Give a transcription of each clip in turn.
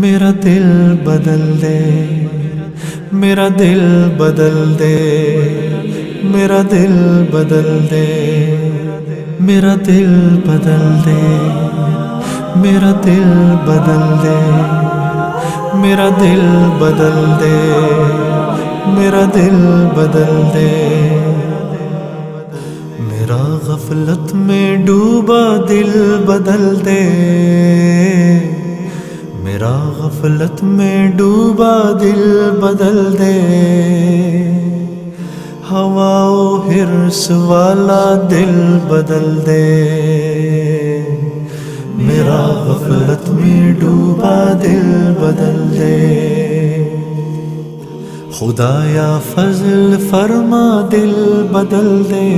میرا دل بدل دے، میرا دل بدل دے، میرا دل بدل دے، میرا دل بدل دے، میرا دل بدل دے، میرا دل بدل دے، میرا دل بدل دے، میرا غفلت میں ڈوبا دل بدل دے، میرا غفلت میں ڈوبا دل بدل دے، ہوا و حرص والا دل بدل دے، میرا غفلت میں ڈوبا دل بدل دے، خدایا فضل فرما دل بدل دے،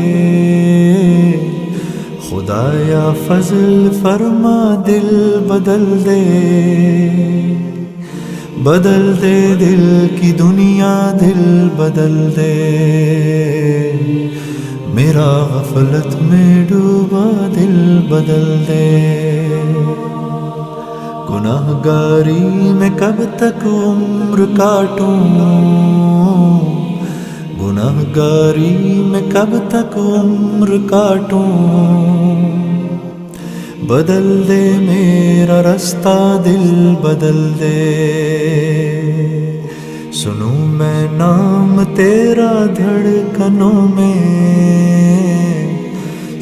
خدایا فضل فرما دل بدل دے، بدل دے دل کی دنیا دل بدل دے، میرا غفلت میں ڈوبا دل بدل دے، گناہ گاری میں کب تک عمر کاٹوں، گناہ گاری میں کب تک عمر کاٹوں، بدل دے میرا رستہ دل بدل دے، سنوں میں نام تیرا دھڑکنوں میں،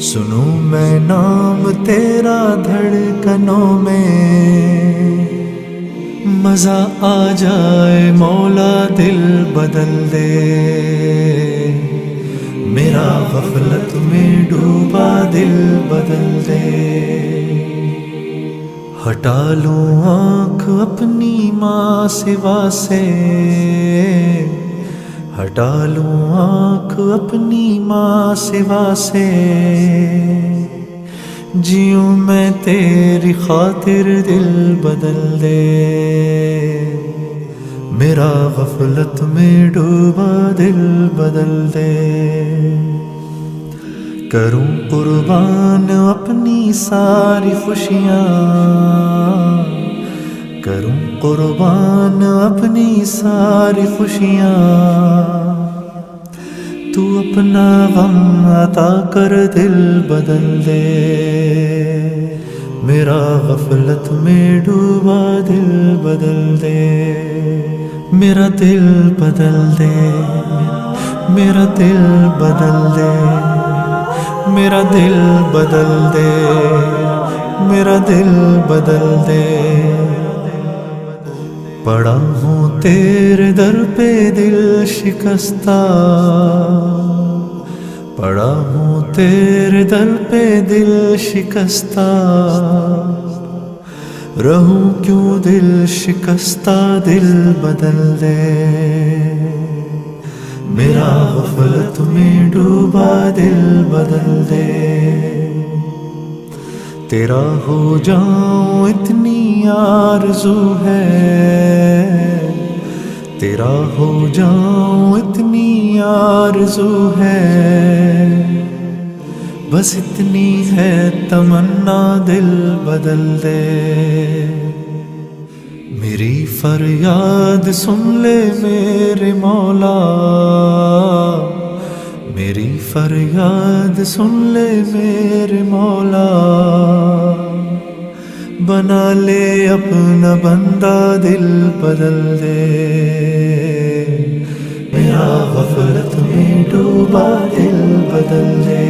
سنوں میں نام تیرا دھڑکنوں میں، مزہ آ جائے مولا دل بدل دے، میرا غفلت میں ڈوبا دل بدل دے، ہٹا لوں آنکھ اپنی ماں سوا سے، ہٹا لوں آنکھ اپنی ماں سوا سے، جیوں میں تیری خاطر دل بدل دے، میرا غفلت میں ڈوبا دل بدل دے، کروں قربان اپنی ساری خوشیاں، کروں قربان اپنی ساری خوشیاں، تو اپنا غم عطا کر دل بدل دے، میرا غفلت میں ڈوبا دل بدل دے، میرا دل بدل دے، میرا دل بدل دے، میرا دل بدل دے، میرا دل بدل دے، پڑا ہوں تیرے در پہ دل شکستہ، پڑا ہوں تیرے در پہ دل شکستہ، رہوں کیوں دل شکستہ دل بدل دے، میرا غفلت میں ڈوبا دل بدل دے، تیرا ہو جاؤں اتنی آرزو ہے، تیرا ہو جاؤں اتنی آرزو ہے، بس اتنی ہے تمنا دل بدل دے، میری فریاد سن لے میرے مولا، میری فریاد سن لے میرے مولا، بنا لے اپنا بندہ دل بدل دے، میرا غفلت میں ڈوبا دل بدل دے،